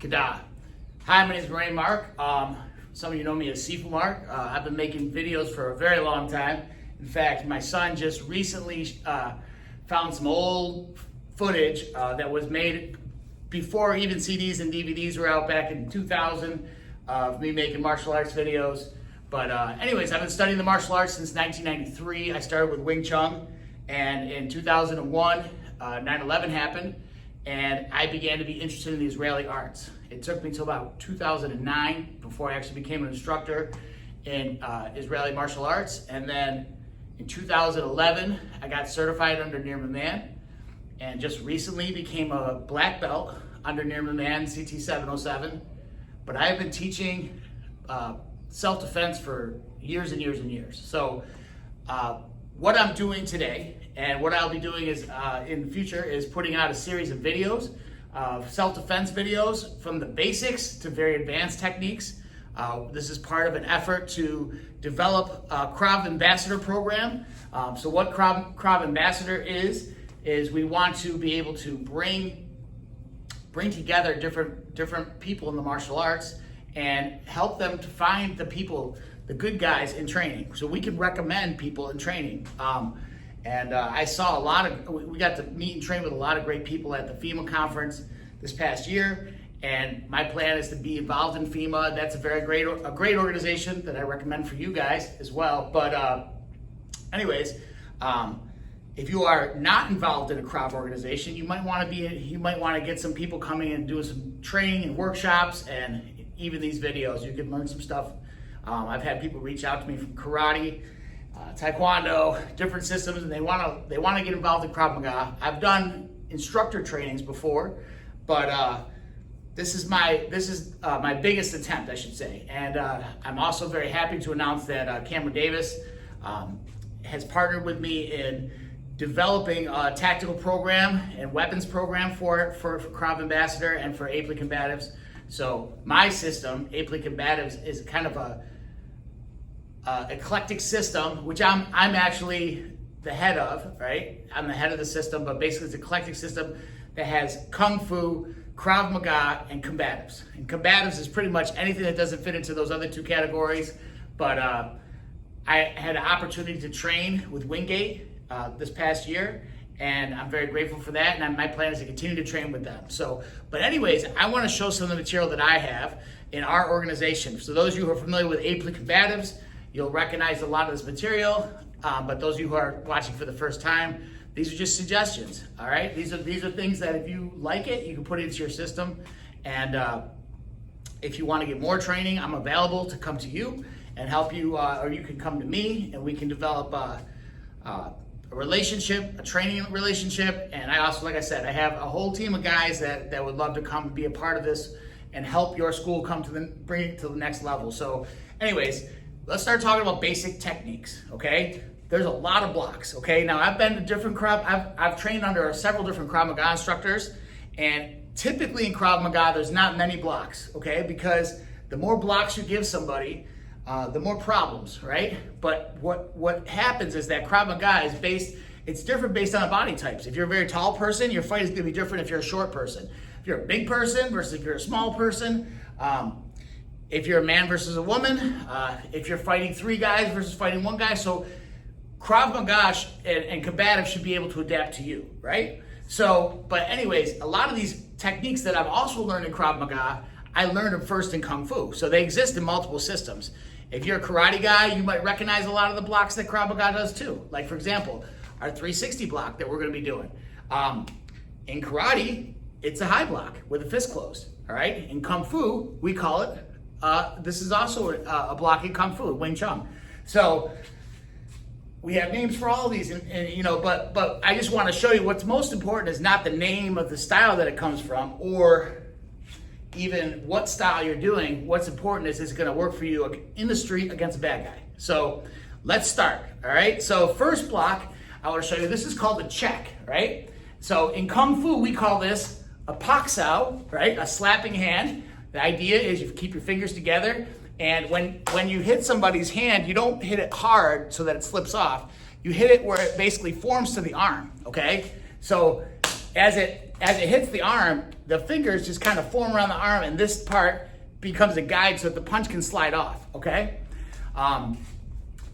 Kada. Hi, my name is Ray Mark. Some of you know me as Sifu Mark. I've been making videos for a very long time. In fact, my son just recently found some old footage that was made before even CDs and DVDs were out back in 2000 of me making martial arts videos. But anyways, I've been studying the martial arts since 1993. I started with Wing Chun, and in 2001, 9/11 happened, and I began to be interested in the Israeli arts. It took me till about 2009 before I actually became an instructor in Israeli martial arts. And then in 2011, I got certified under Nir Man, and just recently became a black belt under Nir Man CT 707. But I've been teaching self-defense for years and years and years. So what I'm doing today and what I'll be doing is in the future is putting out a series of videos, self-defense videos from the basics to very advanced techniques. This is part of an effort to develop a Krav Ambassador program. So what Krav Ambassador is we want to be able to bring together different people in the martial arts and help them to find the people, the good guys in training. So we can recommend people in training. I saw we got to meet and train with a lot of great people at the FEMA conference this past year. And my plan is to be involved in FEMA. That's a great organization that I recommend for you guys as well. But anyways, if you are not involved in a Krav organization, you might want to get some people coming and doing some training and workshops, and even these videos. You can learn some stuff. I've had people reach out to me from karate, taekwondo, different systems, and they want to get involved in Krav Maga. I've done instructor trainings before, but this is my biggest attempt, I should say. And I'm also very happy to announce that Cameron Davis has partnered with me in developing a tactical program and weapons program for Krav Ambassador and for APLEA Combatives. So my system, APLEA Combatives, is kind of a eclectic system, which I'm actually the head of, right? I'm the head of the system, but basically it's an eclectic system that has Kung Fu, Krav Maga, and Combatives. And Combatives is pretty much anything that doesn't fit into those other two categories. But I had an opportunity to train with Wingate this past year, and I'm very grateful for that, and my plan is to continue to train with them. So, but anyways, I want to show some of the material that I have in our organization. So those of you who are familiar with APLEA Combatives, you'll recognize a lot of this material, but those of you who are watching for the first time, these are just suggestions, all right? These are things that if you like it, you can put it into your system. And if you want to get more training, I'm available to come to you and help you, or you can come to me and we can develop a relationship, a training relationship. And I also, like I said, I have a whole team of guys that would love to come and be a part of this and help your school bring it to the next level. So anyways, let's start talking about basic techniques, okay? There's a lot of blocks, okay? Now I've been to different I've trained under several different Krav Maga instructors, and typically in Krav Maga, there's not many blocks, okay? Because the more blocks you give somebody, the more problems, right? But what happens is that Krav Maga is it's different based on the body types. If you're a very tall person, your fight is gonna be different if you're a short person. If you're a big person versus if you're a small person, if you're a man versus a woman, if you're fighting three guys versus fighting one guy. So Krav Maga and combative should be able to adapt to you, right? So, but anyways, a lot of these techniques that I've also learned in Krav Maga, I learned them first in Kung Fu. So they exist in multiple systems. If you're a karate guy, you might recognize a lot of the blocks that Krav Maga does too. Like for example, our 360 block that we're gonna be doing. In karate, it's a high block with a fist closed, all right? In Kung Fu, we call it, this is also a block in Kung Fu, Wing Chun. So we have names for all of these, and you know, but I just want to show you what's most important is not the name of the style that it comes from, or even what style you're doing. What's important is it's going to work for you in the street against a bad guy. So let's start, all right? So first block, I want to show you, this is called a check, right? So in Kung Fu, we call this a pak sao, right? A slapping hand. The idea is you keep your fingers together, and when you hit somebody's hand, you don't hit it hard so that it slips off. You hit it where it basically forms to the arm, okay? So as it hits the arm, the fingers just kind of form around the arm, and this part becomes a guide so that the punch can slide off, okay?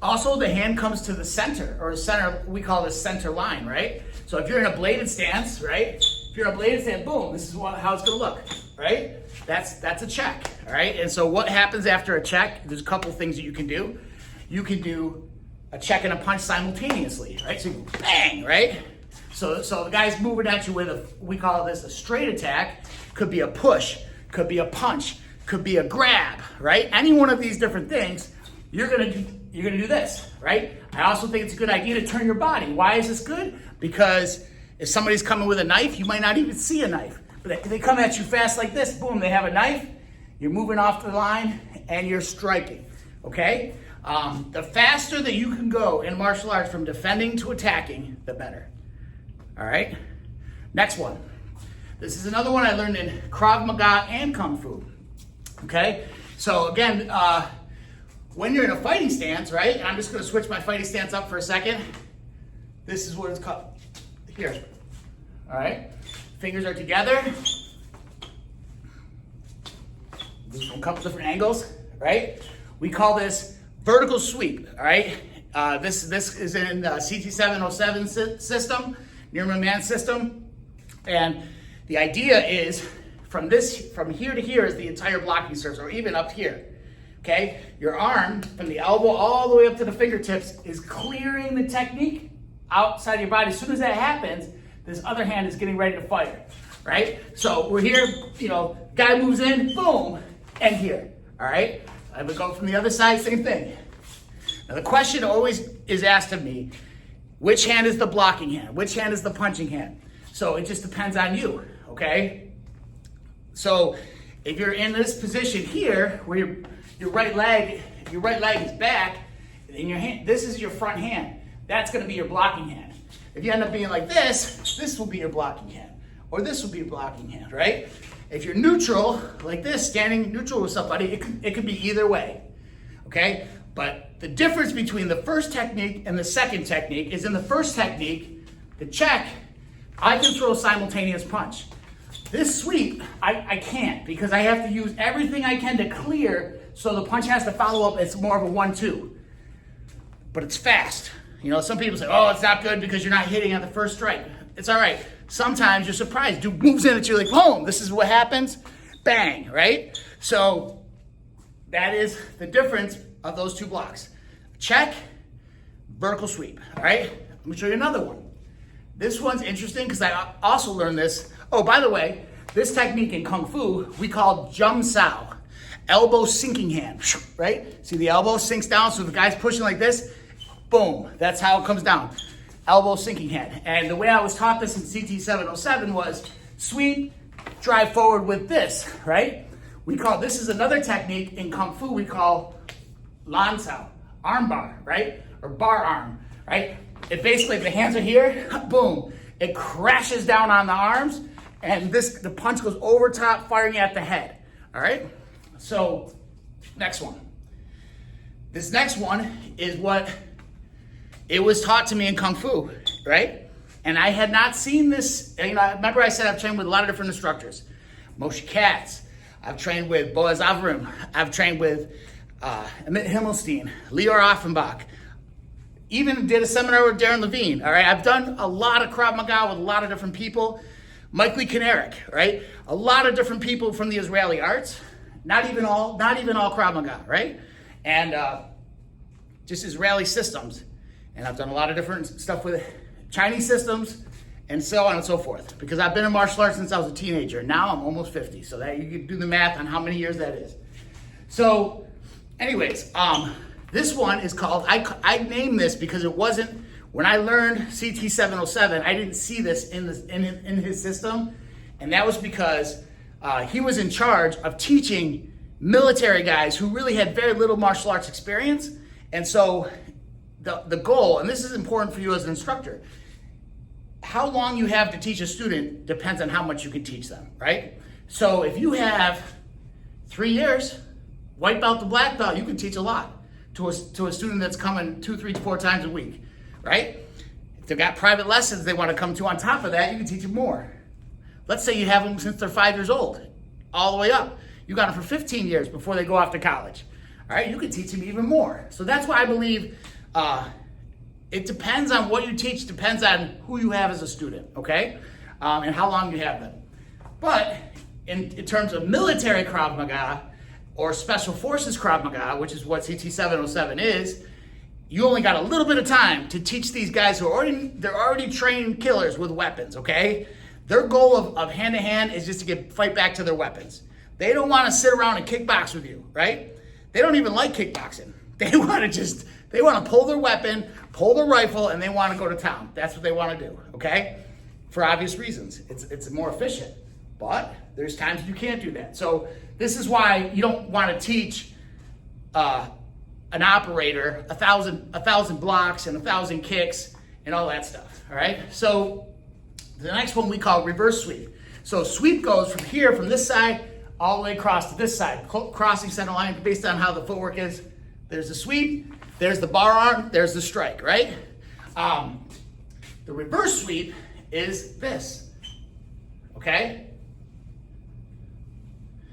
Also, the hand comes to the center, or center, we call this center line, right? So if you're in a bladed stance, right? If you're in a bladed stance, boom, this is how it's gonna look, right? That's a check, all right? And so what happens after a check, there's a couple things that you can do. You can do a check and a punch simultaneously, right? So you go bang, right? So the guy's moving at you with we call this a straight attack. Could be a push, could be a punch, could be a grab, right? Any one of these different things, you're gonna do this, right? I also think it's a good idea to turn your body. Why is this good? Because if somebody's coming with a knife, you might not even see a knife. But they come at you fast like this, boom, they have a knife, you're moving off the line, and you're striking, okay? The faster that you can go in martial arts from defending to attacking, the better, all right? Next one. This is another one I learned in Krav Maga and Kung Fu, okay? So again, when you're in a fighting stance, right? And I'm just gonna switch my fighting stance up for a second. This is what it's called, here, all right? Fingers are together. Just from a couple different angles, right? We call this vertical sweep, all right? This is in the CT707 system, Nirma Man system. And the idea is from here to here is the entire blocking surface, or even up here, okay? Your arm from the elbow all the way up to the fingertips is clearing the technique outside your body. As soon as that happens, this other hand is getting ready to fire, right? So we're here, guy moves in, boom, and here, all right? I would go from the other side, same thing. Now the question always is asked of me, which hand is the blocking hand? Which hand is the punching hand? So it just depends on you, okay? So if you're in this position here, where your right leg is back, and your hand, this is your front hand. That's gonna be your blocking hand. If you end up being like this will be your blocking hand, or this will be your blocking hand, right? If you're neutral, like this, standing neutral with somebody, it could be either way, okay? But the difference between the first technique and the second technique is in the first technique, the check, I can throw a simultaneous punch. This sweep, I can't, because I have to use everything I can to clear, so the punch has to follow up. It's more of a 1-2, but it's fast. Some people say, oh, it's not good because you're not hitting on the first strike. It's all right. Sometimes you're surprised. Dude moves in at you like, boom, this is what happens. Bang, right? So that is the difference of those two blocks. Check, vertical sweep, all right? Let me show you another one. This one's interesting because I also learned this. Oh, by the way, this technique in Kung Fu, we call Jum Sao, elbow sinking hand, right? See the elbow sinks down, so the guy's pushing like this, boom, that's how it comes down. Elbow sinking hand. And the way I was taught this in CT707 was sweep, drive forward with this, right? This is another technique in Kung Fu we call Lan Sao, arm bar, right? Or bar arm, right? It basically, if the hands are here, boom, it crashes down on the arms, and the punch goes over top, firing at the head, all right? So, next one. This next one is what it was taught to me in Kung Fu, right? And I had not seen this, remember I said I've trained with a lot of different instructors. Moshe Katz, I've trained with Boaz Avram, I've trained with Amit Himmelstein, Lior Offenbach, even did a seminar with Darren Levine, all right? I've done a lot of Krav Maga with a lot of different people. Mike Lee Kinerik, right? A lot of different people from the Israeli arts, not even all Krav Maga, right? And just Israeli systems. And I've done a lot of different stuff with Chinese systems and so on and so forth. Because I've been in martial arts since I was a teenager. Now I'm almost 50. So that you can do the math on how many years that is. So anyways, this one is called, I named this because it wasn't, when I learned CT707, I didn't see this in his system. And that was because he was in charge of teaching military guys who really had very little martial arts experience. And so the goal, and this is important for you as an instructor, how long you have to teach a student depends on how much you can teach them, right? So if you have 3 years, white belt to black belt, you can teach a lot to a student that's coming 2, 3, 4 times a week, right? If they've got private lessons they want to come to on top of that, you can teach them more. Let's say you have them since they're 5 years old, all the way up. You got them for 15 years before they go off to college. All right, you can teach them even more. So that's why I believe it depends on what you teach, depends on who you have as a student, okay? And how long you have them. But in terms of military Krav Maga or Special Forces Krav Maga, which is what CT 707 is, you only got a little bit of time to teach these guys who are they're already trained killers with weapons, okay? Their goal of hand-to-hand is just to fight back to their weapons. They don't want to sit around and kickbox with you, right? They don't even like kickboxing. They want to pull their weapon, pull their rifle, and they want to go to town. That's what they want to do, okay? For obvious reasons. It's more efficient. But there's times you can't do that. So this is why you don't want to teach an operator 1,000 blocks and 1,000 kicks and all that stuff, all right? So the next one we call reverse sweep. So sweep goes from here, from this side, all the way across to this side, crossing center line based on how the footwork is. There's the sweep, there's the bar arm, there's the strike, right? The reverse sweep is this, okay?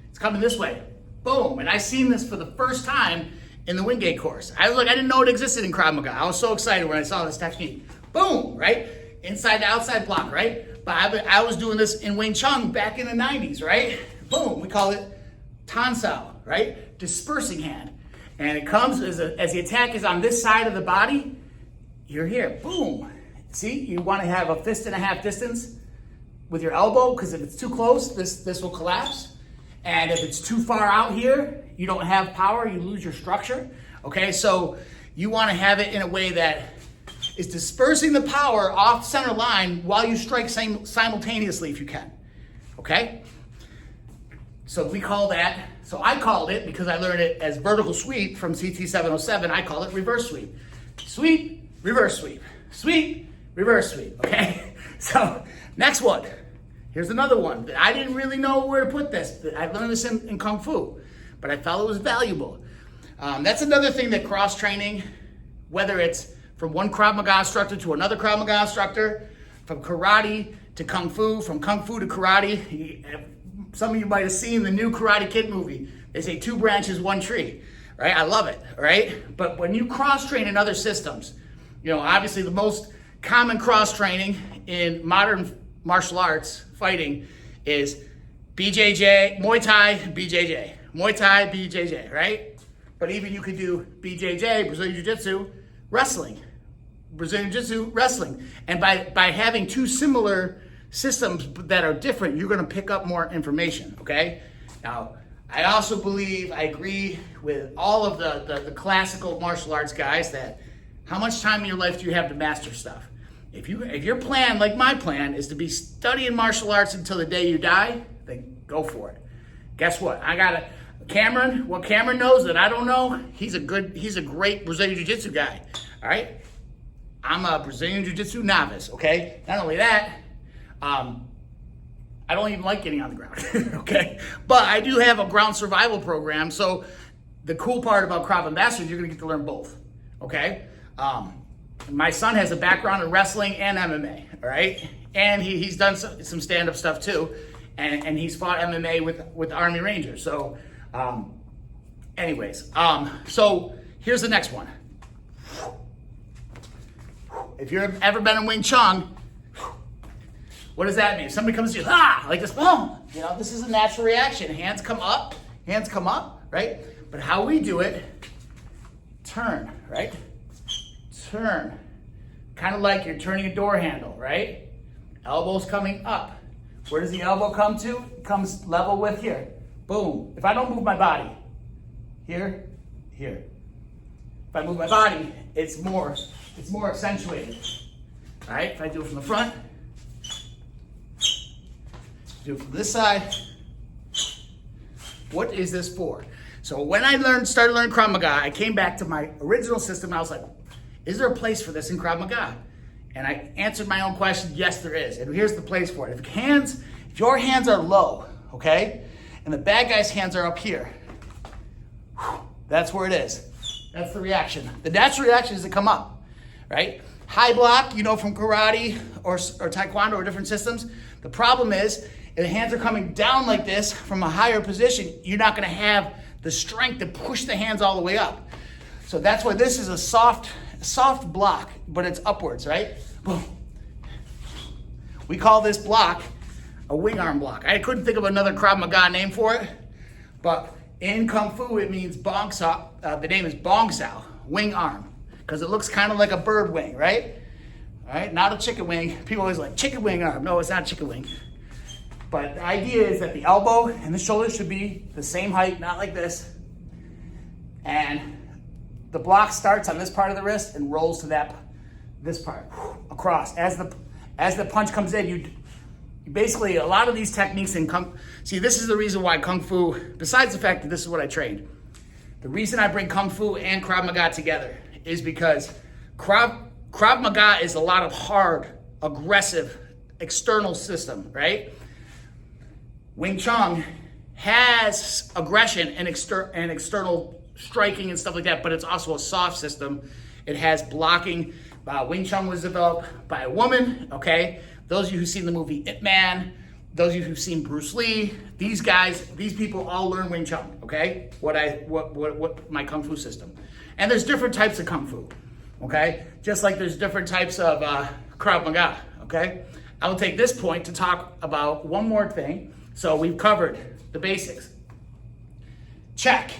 It's coming this way, boom. And I seen this for the first time in the Wingate course. I didn't know it existed in Krav Maga. I was so excited when I saw this technique. Boom, right? Inside to outside block, right? But I was doing this in Wing Chun back in the 90s, right? Boom, we call it Tan Sao, right? Dispersing hand. And it comes as the attack is on this side of the body, you're here, boom. See, you want to have a fist and a half distance with your elbow, because if it's too close, this will collapse. And if it's too far out here, you don't have power, you lose your structure. Okay, so you want to have it in a way that is dispersing the power off center line while you strike simultaneously if you can. Okay? So we call that, so I called it, because I learned it as vertical sweep from CT 707, I call it reverse sweep. Sweep, reverse sweep. Sweep, reverse sweep, okay? So next one. Here's another one that I didn't really know where to put this. I learned this in Kung Fu, but I felt it was valuable. That's another thing that cross-training, whether it's from one Krav Maga instructor to another Krav Maga instructor, from karate to Kung Fu, from Kung Fu to karate. Some of you might have seen the new Karate Kid movie. They say 2 branches, 1 tree, right? I love it, right? But when you cross-train in other systems, obviously the most common cross-training in modern martial arts fighting is BJJ, Muay Thai, BJJ. Muay Thai, BJJ, right? But even you could do BJJ, Brazilian Jiu-Jitsu, wrestling. Brazilian Jiu-Jitsu, wrestling. And by having 2 similar systems that are different, you're gonna pick up more information, okay? Now, I also believe, I agree with all of the classical martial arts guys that how much time in your life do you have to master stuff? If your plan, like my plan, is to be studying martial arts until the day you die, then go for it. Guess what? I got Cameron. What Cameron knows that I don't know, he's a great Brazilian Jiu-Jitsu guy. All right? I'm a Brazilian Jiu-Jitsu novice, okay? Not only that, I don't even like getting on the ground, okay? But I do have a ground survival program, so the cool part about Krav Ambassadors, you're gonna get to learn both, okay? My son has a background in wrestling and MMA, all right? And he's done some stand-up stuff too, and he's fought MMA with Army Rangers. So, so here's the next one. If you've ever been in Wing Chun, what does that mean? If somebody comes to you, like this, boom. This is a natural reaction. Hands come up, right? But how we do it, turn, right? Turn. Kind of like you're turning a door handle, right? Elbow's coming up. Where does the elbow come to? It comes level with here. Boom. If I don't move my body, here. If I move my body, it's more accentuated. All right? If I do it from the front, do it from this side. What is this for? So when I started learning Krav Maga, I came back to my original system and I was like, is there a place for this in Krav Maga? And I answered my own question, yes, there is. And here's the place for it. If your hands are low, okay, and the bad guy's hands are up here, that's where it is. That's the reaction. The natural reaction is to come up, right? High block, you know, from karate or taekwondo or different systems. The problem is, if the hands are coming down like this from a higher position, you're not going to have the strength to push the hands all the way up. So that's why this is a soft block, but it's upwards, right? Boom. We call this block a wing arm block. I couldn't think of another Krav Maga name for it, but in Kung Fu it means bong sao. The name is bong sao, wing arm, because it looks kind of like a bird wing, right? All right, not a chicken wing. People always like chicken wing arm. No, it's not chicken wing. But the idea is that the elbow and the shoulder should be the same height, not like this. And the block starts on this part of the wrist and rolls to this part, across. As the punch comes in, you basically, a lot of these techniques in see, this is the reason why Kung Fu, besides the fact that this is what I trained, the reason I bring Kung Fu and Krav Maga together is because Krav Maga is a lot of hard, aggressive, external system, right? Wing Chun has aggression and external striking and stuff like that, but it's also a soft system. It has blocking. Wing Chun was developed by a woman, okay? Those of you who've seen the movie Ip Man, those of you who've seen Bruce Lee, these people all learn Wing Chun, okay? What my Kung Fu system. And there's different types of Kung Fu, okay? Just like there's different types of Krav Maga, okay? I will take this point to talk about one more thing. So we've covered the basics. Check.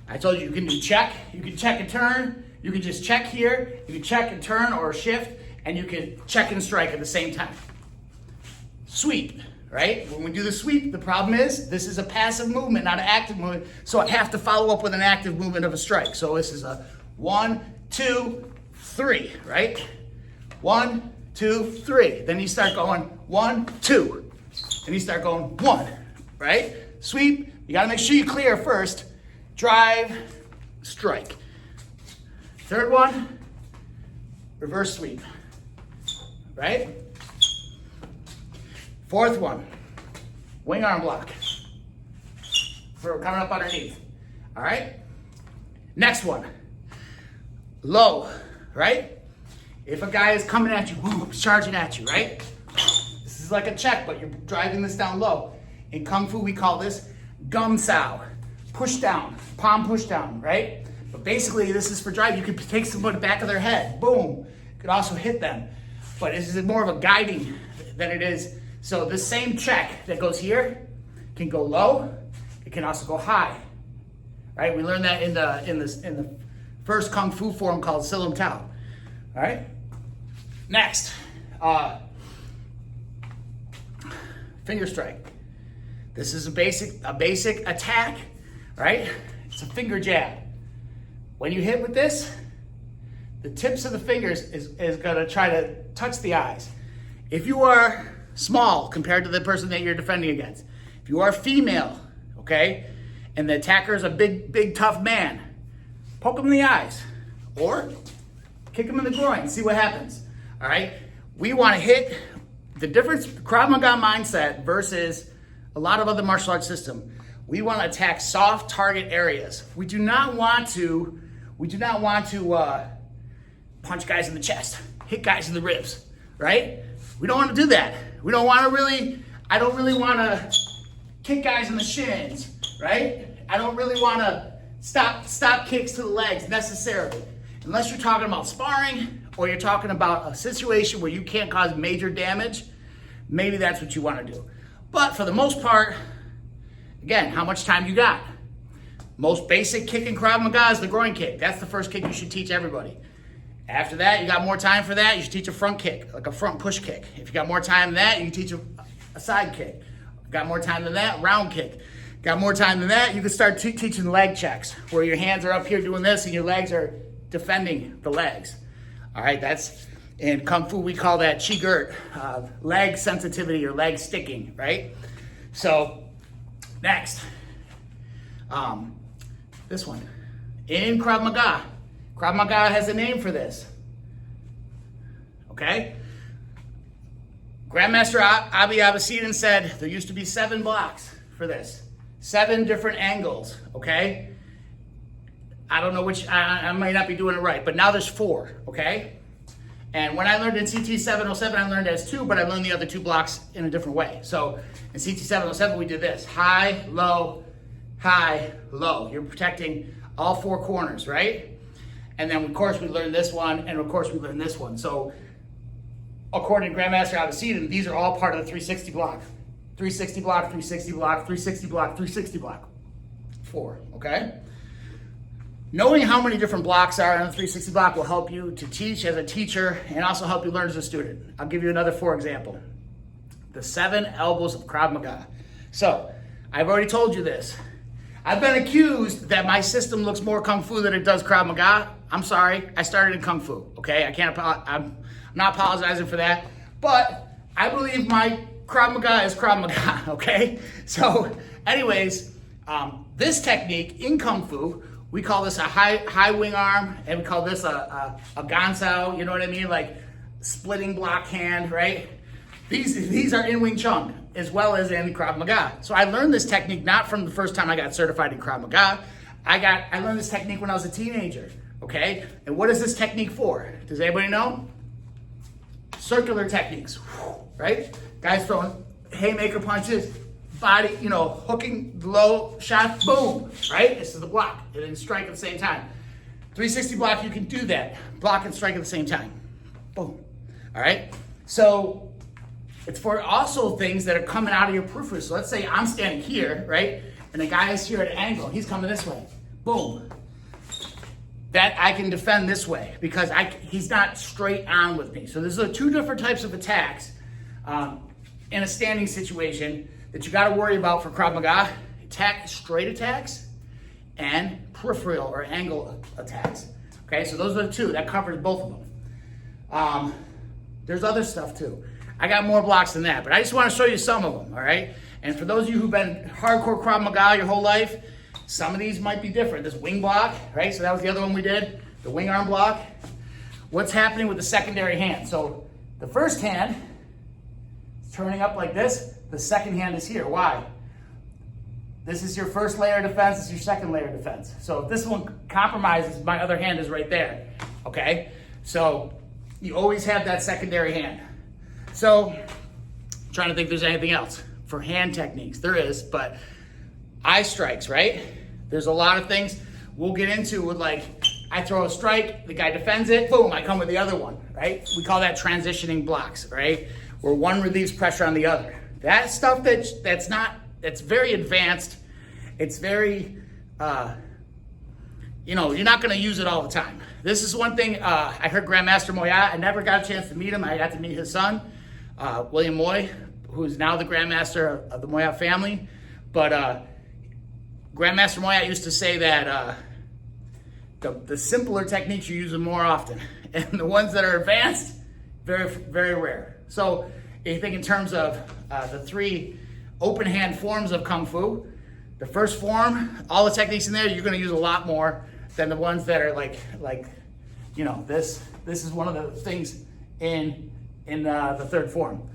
I told you can do check. You can check and turn. You can just check here. You can check and turn or shift, and you can check and strike at the same time. Sweep, right? When we do the sweep, the problem is this is a passive movement, not an active movement. So I have to follow up with an active movement of a strike. So this is a 1, 2, 3, right? 1, 2, 3. Then you start going 1, 2. And you start going 1, right? Sweep, you gotta make sure you clear first. Drive, strike. Third one, reverse sweep, right? Fourth one, wing arm block. For coming up underneath, all right? Next one, low, right? If a guy is coming at you, boom, charging at you, right? This is like a check, but you're driving this down low. In Kung Fu, we call this gum sao, push down, palm push down, right? But basically, this is for drive. You could take someone back of their head, boom. You could also hit them. But this is more of a guiding than it is. So the same check that goes here can go low. It can also go high, right? We learned that in the first Kung Fu form called Silam Tao. All right. Next. Finger strike. This is a basic attack, right? It's a finger jab. When you hit with this, the tips of the fingers is gonna try to touch the eyes. If you are small compared to the person that you're defending against, if you are female, okay, and the attacker is a big tough man, poke him in the eyes or kick him in the groin, see what happens, all right? We wanna hit. The difference, Krav Maga mindset versus a lot of other martial arts system, we want to attack soft target areas. We do not want to punch guys in the chest, hit guys in the ribs, right? We don't want to do that. We don't want to I don't really want to kick guys in the shins, right? I don't really want to stop kicks to the legs necessarily. Unless you're talking about sparring or you're talking about a situation where you can't cause major damage, maybe that's what you want to do. But for the most part, again, how much time you got? Most basic kick in Krav Maga is the groin kick. That's the first kick you should teach everybody. After that, you got more time for that, you should teach a front kick, like a front push kick. If you got more time than that, you can teach a side kick. Got more time than that, round kick. Got more time than that, you can start teaching leg checks, where your hands are up here doing this and your legs are defending the legs. All right, that's, in Kung Fu, we call that chi gert, leg sensitivity or leg sticking, right? So, next, this one. In Krav Maga, Krav Maga has a name for this, okay? Grandmaster Abi Abbasidin said there used to be 7 blocks for this. 7 different angles, okay? I don't know which, I might not be doing it right, but now there's 4, okay? And when I learned in CT 707, I learned as 2, but I learned the other 2 blocks in a different way. So in CT 707, we did this: high, low, high, low. You're protecting all 4 corners, right? And then of course we learned this one, and of course we learned this one. So according to Grandmaster Abacedin, these are all part of the 360 block. 360 block, 360 block, 360 block, 360 block. 4, okay? Knowing how many different blocks are on the 360 block will help you to teach as a teacher and also help you learn as a student. I'll give you another 4 example. The 7 elbows of Krav Maga. So, I've already told you this. I've been accused that my system looks more Kung Fu than it does Krav Maga. I'm sorry, I started in Kung Fu, okay? I'm not apologizing for that, but I believe my Krav Maga is Krav Maga, okay? So, anyways, this technique in Kung Fu, we call this a high wing arm, and we call this a gansao, you know what I mean? Like splitting block hand, right? These are in Wing Chun as well as in Krav Maga. So I learned this technique not from the first time I got certified in Krav Maga. I learned this technique when I was a teenager, okay? And what is this technique for? Does anybody know? Circular techniques, right? Guys throwing haymaker punches, body, hooking, low shot, boom, right? This is the block, and then strike at the same time. 360 block, you can do that. Block and strike at the same time. Boom. All right? So it's for also things that are coming out of your periphery. So let's say I'm standing here, right? And the guy is here at an angle. He's coming this way. Boom. That I can defend this way because he's not straight on with me. So there's 2 different types of attacks in a standing situation that you got to worry about for Krav Maga: straight attacks and peripheral or angle attacks. Okay, so those are the 2. That covers both of them. There's other stuff too. I got more blocks than that, but I just want to show you some of them, all right? And for those of you who've been hardcore Krav Maga your whole life, some of these might be different. This wing block, right? So that was the other one we did, the wing arm block. What's happening with the secondary hand? So the first hand is turning up like this. The second hand is here. Why? This is your first layer of defense. This is your second layer of defense. So if this one compromises, my other hand is right there. Okay? So you always have that secondary hand. So I'm trying to think if there's anything else for hand techniques. There is, but eye strikes, right? There's a lot of things we'll get into with, like, I throw a strike, the guy defends it, boom, I come with the other one, right? We call that transitioning blocks, right? Where one relieves pressure on the other. That stuff that's very advanced. It's very, you're not going to use it all the time. This is one thing I heard Grandmaster Moya. I never got a chance to meet him. I got to meet his son, William Moy, who's now the Grandmaster of the Moya family. But Grandmaster Moya used to say that the simpler techniques you use them more often, and the ones that are advanced, very, very rare. So if you think in terms of the 3 open hand forms of Kung Fu, the first form, all the techniques in there, you're going to use a lot more than the ones that are like this. This is one of the things in the 3rd form.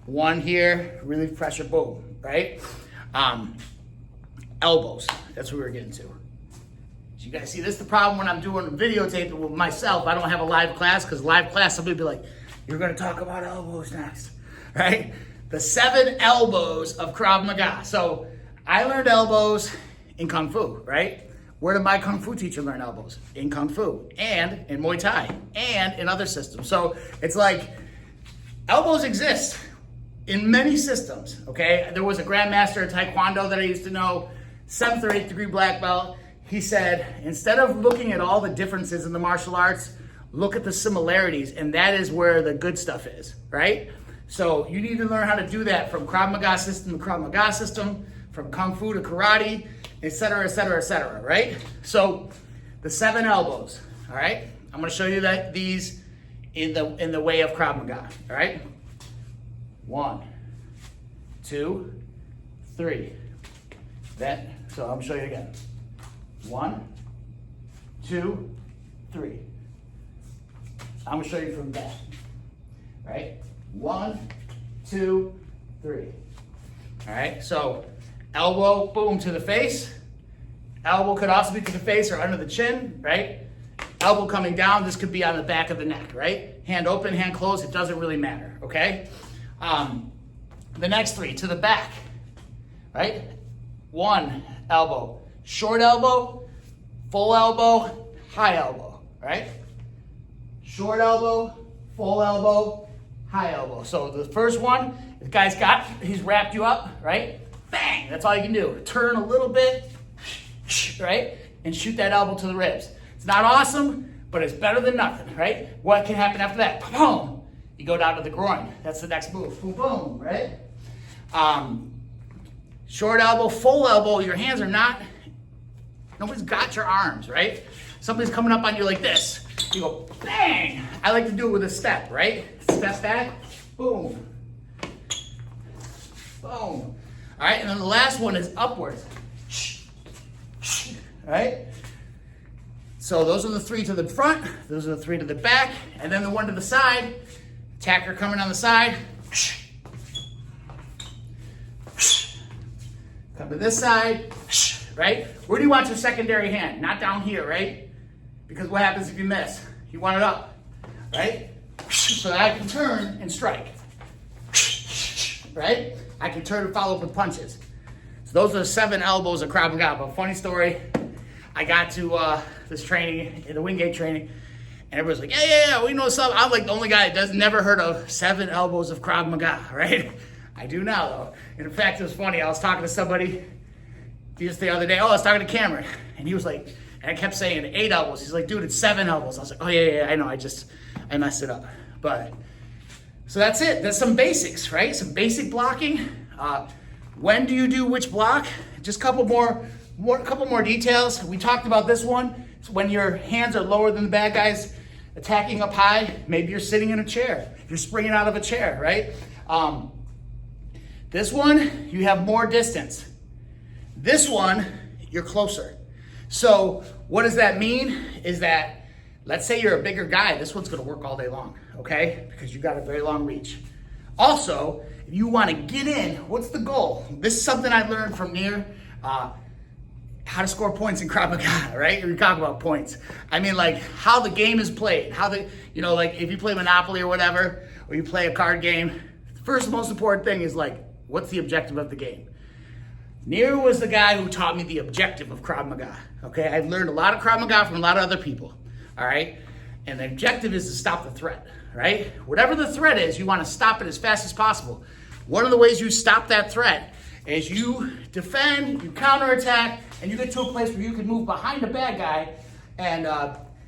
One here, relief pressure, boom, right? Elbows, that's what we're getting to. So you guys see, this is the problem when I'm doing a videotape with myself. I don't have a live class, because live class, somebody will be like, you're going to talk about elbows next, right? The 7 elbows of Krav Maga. So I learned elbows in Kung Fu, right? Where did my Kung Fu teacher learn elbows? In Kung Fu, and in Muay Thai, and in other systems. So it's like, elbows exist in many systems, okay? There was a grandmaster of Taekwondo that I used to know, 7th or 8th degree black belt. He said, instead of looking at all the differences in the martial arts, look at the similarities, and that is where the good stuff is, right? So you need to learn how to do that from Krav Maga system to Krav Maga system, from Kung Fu to karate, et cetera, et cetera, et cetera, right? So the 7 elbows, all right? I'm gonna show you these in the way of Krav Maga, all right? 1, 2, 3. So I'm gonna show you again. 1, 2, 3. I'm gonna show you from that, right? 1, 2, 3. All right, so elbow, boom, to the face, Elbow could also be to the face or under the chin, right? Elbow coming down, this could be on the back of the neck, right? Hand open, hand closed, it doesn't really matter, okay? The next three, to the back, right? One elbow, short elbow, full elbow, high elbow, right? Short elbow, full elbow, high elbow. So the first one, the guy's he's wrapped you up, right? Bang, that's all you can do. Turn a little bit, right? And shoot that elbow to the ribs. It's not awesome, but it's better than nothing, right? What can happen after that? Boom! You go down to the groin. That's the next move. Boom, boom, right? Short elbow, full elbow. Your hands are not, nobody's got your arms, right? Somebody's coming up on you like this. You go, bang! I like to do it with a step, right? Step back, boom. Boom. All right, and then the last one is upwards. All right? So those are the three to the front, those are the three to the back, and then the one to the side. Attacker coming on the side. Come to this side, right? Where do you want your secondary hand? Not down here, right? Because what happens if you miss? You want it up, right? So that I can turn and strike, right? I can turn and follow up with punches. So those are the 7 elbows of Krav Maga. But funny story, I got to this training, in the Wingate training, and everybody's like, yeah, we know something. I'm like the only guy that never heard of 7 elbows of Krav Maga, right? I do now, though. And in fact, it was funny. I was talking to somebody just the other day. I was talking to Cameron, and he was like, and I kept saying 8 elbows. He's like, dude, it's 7 elbows. I was like, oh, yeah, I know. I messed it up. But, so that's it. That's some basics, right? Some basic blocking. When do you do which block? Just a couple more details. We talked about this one. It's when your hands are lower than the bad guys, attacking up high. Maybe you're sitting in a chair. You're springing out of a chair, right? This one, you have more distance. This one, you're closer. So what does that mean? Is that, let's say you're a bigger guy, this one's gonna work all day long, okay? Because you got a very long reach. Also, if you wanna get in, what's the goal? This is something I learned from Nir, how to score points in Krav Maga, right? We talk about points. I mean, like how the game is played, like if you play Monopoly or whatever, or you play a card game, the first most important thing is like, what's the objective of the game? Nir was the guy who taught me the objective of Krav Maga, okay? I've learned a lot of Krav Maga from a lot of other people, all right? And the objective is to stop the threat, right? Whatever the threat is, you wanna stop it as fast as possible. One of the ways you stop that threat is you defend, you counterattack, and you get to a place where you can move behind a bad guy and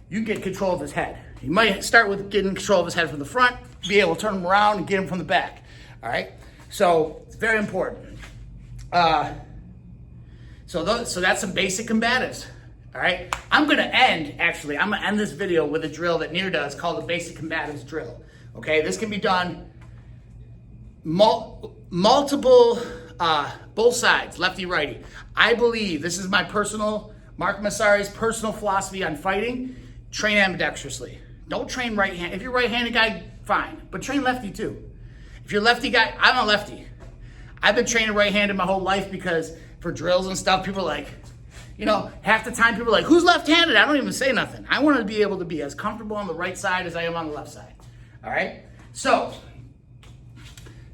you get control of his head. You might start with getting control of his head from the front, be able to turn him around and get him from the back, all right? So it's very important. So that's some basic combatives, all right? I'm gonna end this video with a drill that Nir does called the basic combatives drill, okay? This can be done multiple, both sides, lefty, righty. I believe, this is my Mark Massari's personal philosophy on fighting, train ambidextrously. Don't train right-handed. If you're a right-handed guy, fine, but train lefty too. If you're a lefty guy, I'm a lefty. I've been training right-handed my whole life because for drills and stuff, people are like, half the time people are like, who's left-handed? I don't even say nothing. I want to be able to be as comfortable on the right side as I am on the left side, all right? So,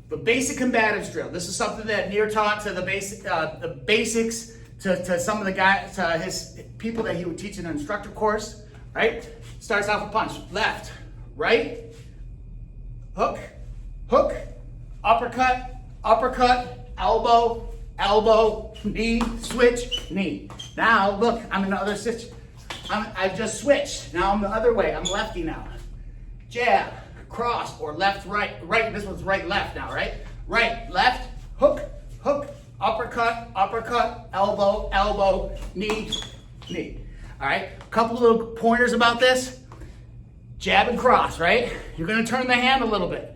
the basic combatives drill. This is something that Nir taught to the basics to some of the guys, to his people that he would teach in an instructor course, right? Starts off with punch, left, right, hook, hook, uppercut, uppercut, elbow, elbow, knee, switch, knee. Now, look, I'm in the other situation. I've just switched. Now I'm the other way. I'm lefty now. Jab, cross, or left, right, right. This one's right, left now, right? Right, left, hook, hook, uppercut, uppercut, elbow, elbow, knee, knee. All right, a couple little pointers about this. Jab and cross, right? You're gonna turn the hand a little bit.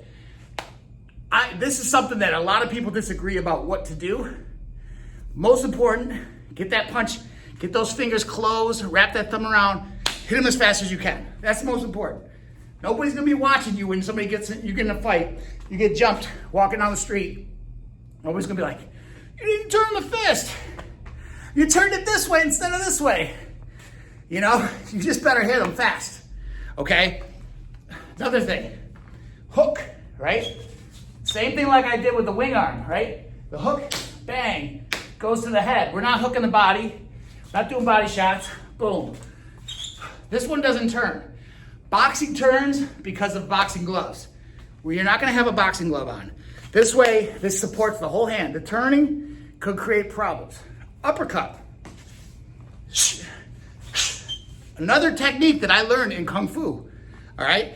This is something that a lot of people disagree about what to do. Most important, get that punch, get those fingers closed, wrap that thumb around, hit them as fast as you can. That's the most important. Nobody's gonna be watching you when you get in a fight, you get jumped walking down the street. Nobody's gonna be like, you didn't turn the fist. You turned it this way instead of this way. You know, you just better hit them fast, okay? Another thing, hook, right? Same thing like I did with the wing arm, right? The hook, bang, goes to the head. We're not hooking the body, not doing body shots, boom. This one doesn't turn. Boxing turns because of boxing gloves, where you're not gonna have a boxing glove on. This way, this supports the whole hand. The turning could create problems. Uppercut. Another technique that I learned in Kung Fu, all right?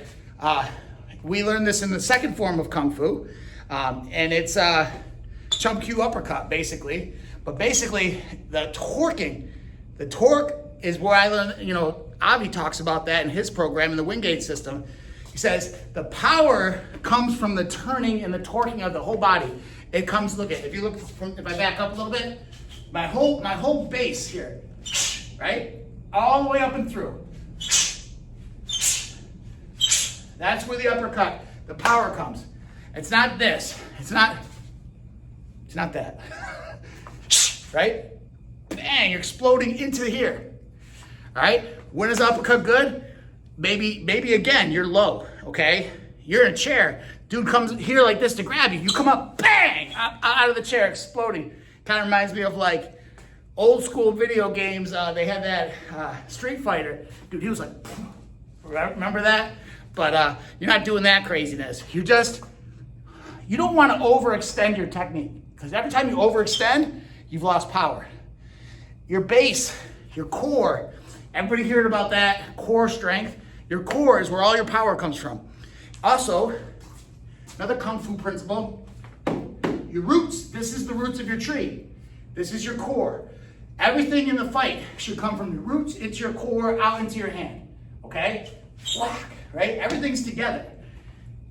We learned this in the second form of Kung Fu, and it's Chum Q uppercut, basically. But basically, the torque is where I learned, you know, Avi talks about that in his program in the Wingate system. He says the power comes from the turning and the torquing of the whole body. It comes, look at, if you look from, if I back up a little bit, my whole base here, right? All the way up and through. That's where the uppercut, the power comes. It's not this. It's not that. Right? Bang, you're exploding into here. All right? When is the uppercut good? Maybe again, you're low, okay? You're in a chair. Dude comes here like this to grab you. You come up, bang, out of the chair, exploding. Kind of reminds me of like old school video games. They had that Street Fighter. Dude, he was like, remember that? But you're not doing that craziness. You don't want to overextend your technique, because every time you overextend, you've lost power. Your base, your core, everybody heard about that core strength. Your core is where all your power comes from. Also, another Kung Fu principle, your roots. This is the roots of your tree. This is your core. Everything in the fight should come from your roots into your core, out into your hand, okay? Whack, right? Everything's together.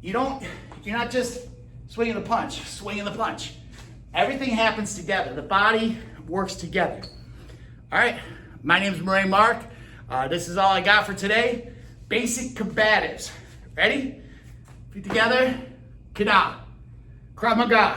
You're not just swinging the punch. Everything happens together. The body works together. All right, my name is Murray Mark. This is all I got for today. Basic combatives. Ready? Feet together. Kada. Krav Maga.